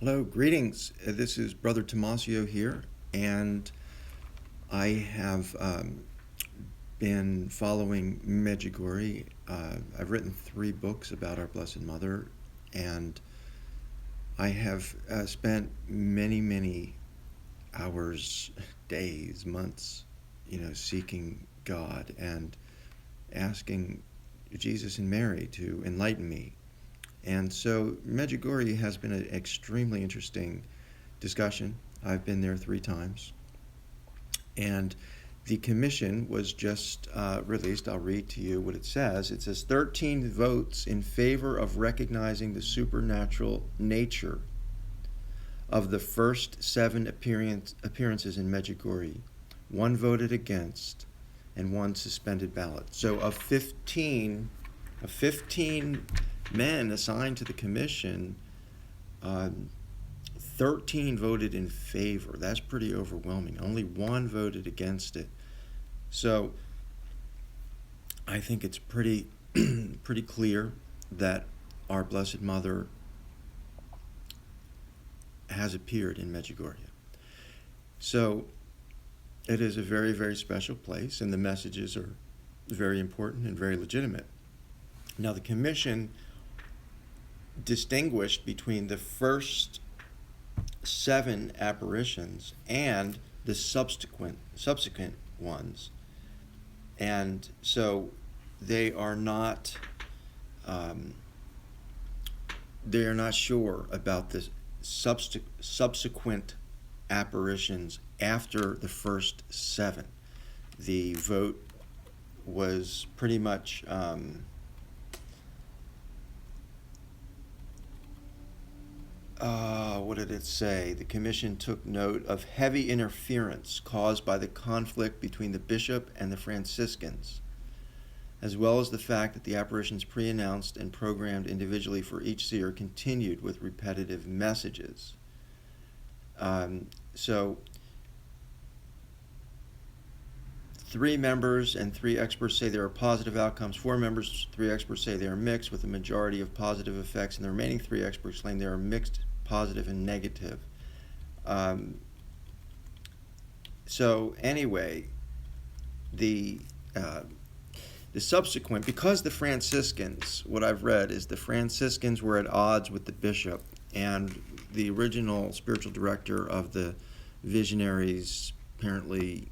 Hello, greetings. This is Brother Tomasio here, and I have been following Medjugorje. I've written 3 books about our Blessed Mother, and I have spent many, many hours, days, months, seeking God and asking Jesus and Mary to enlighten me. And so Medjugorje has been an extremely interesting discussion. I've been there 3 times. And the commission was just released. I'll read to you what it says. It says 13 votes in favor of recognizing the supernatural nature of the first 7 appearances in Medjugorje. 1 voted against, and 1 suspended ballot. So of 15 men assigned to the commission, um, 13 voted in favor. That's pretty overwhelming. Only 1 voted against it. So I think it's pretty pretty clear that our Blessed Mother has appeared in Medjugorje. So it is a very, very special place, and the messages are very important and very legitimate. Now, the commission distinguished between the first 7 apparitions and the subsequent ones, and so they are not sure about the subsequent apparitions after the first 7. The vote was pretty much what did it say? The commission took note of heavy interference caused by the conflict between the bishop and the Franciscans, as well as the fact that the apparitions pre-announced and programmed individually for each seer continued with repetitive messages. So 3 members and 3 experts say there are positive outcomes. 4 members, 3 experts say they are mixed, with a majority of positive effects, and the remaining 3 experts claim they are mixed, positive, and negative. So anyway, the subsequent, because the Franciscans, what I've read is the Franciscans were at odds with the bishop, and the original spiritual director of the Visionaries apparently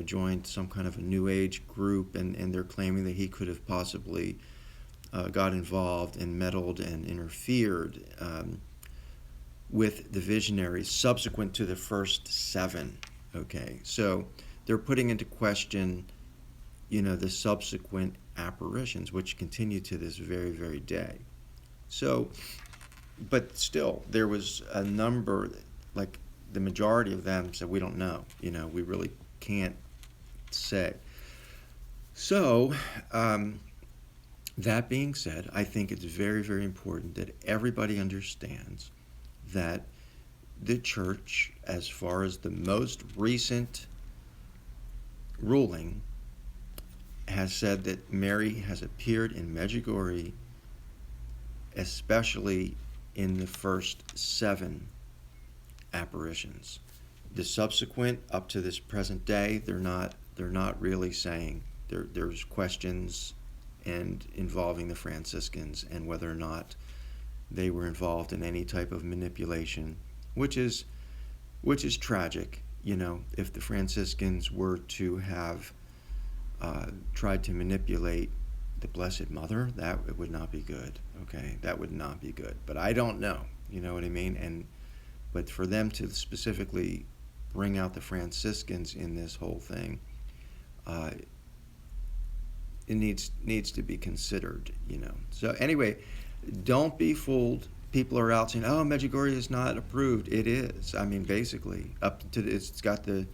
joined some kind of a New Age group, and they're claiming that he could have possibly got involved and meddled and interfered with the Visionaries subsequent to the first 7. Okay, so they're putting into question, the subsequent apparitions, which continue to this very, very day. So, but still, there was a number, like the majority of them said, we don't know, we really can't say. So, that being said, I think it's very, very important that everybody understands that the church, as far as the most recent ruling, has said that Mary has appeared in Medjugorje, especially in the first 7 apparitions. The subsequent, up to this present day, they're not really saying. There's questions and involving the Franciscans and whether or not they were involved in any type of manipulation, which is tragic. If the Franciscans were to have tried to manipulate the Blessed Mother, it would not be good. Okay, that would not be good. But I don't know. You know what I mean? But for them to specifically bring out the Franciscans in this whole thing, it needs to be considered. So anyway, don't be fooled. People are out saying, "Oh, Medjugorje is not approved." It is. I mean, basically, up to it's got the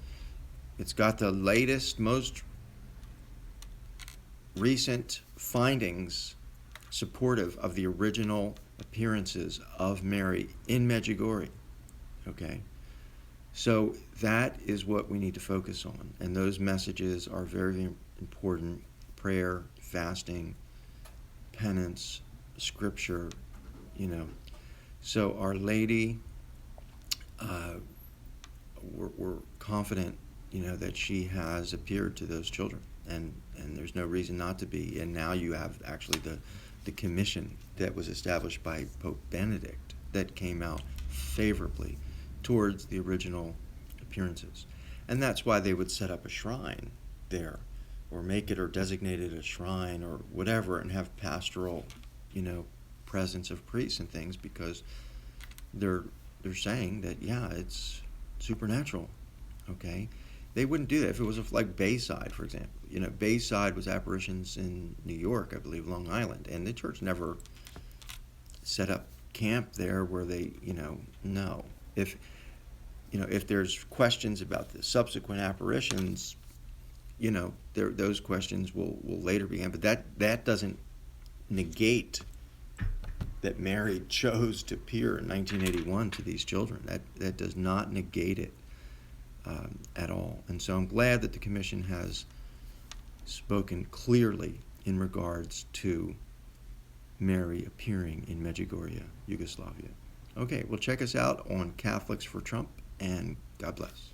latest, most recent findings supportive of the original appearances of Mary in Medjugorje. Okay, so that is what we need to focus on, and those messages are very, very important. Prayer, fasting, penance, scripture. So Our Lady uh, we're confident, that she has appeared to those children, and there's no reason not to be. And now you have actually the commission that was established by Pope Benedict that came out favorably towards the original appearances. And that's why they would set up a shrine there, or make it or designate it a shrine or whatever, and have pastoral, presence of priests and things, because they're saying that, yeah, it's supernatural. Okay, they wouldn't do that if it was like Bayside, for example. Bayside was apparitions in New York, I believe, Long Island, and the church never set up camp there where they, no. If there's questions about the subsequent apparitions, those questions will later be answered. But that doesn't negate that Mary chose to appear in 1981 to these children. That does not negate it at all. And so I'm glad that the commission has spoken clearly in regards to Mary appearing in Medjugorje, Yugoslavia. Okay, well, check us out on Catholics for Trump, and God bless.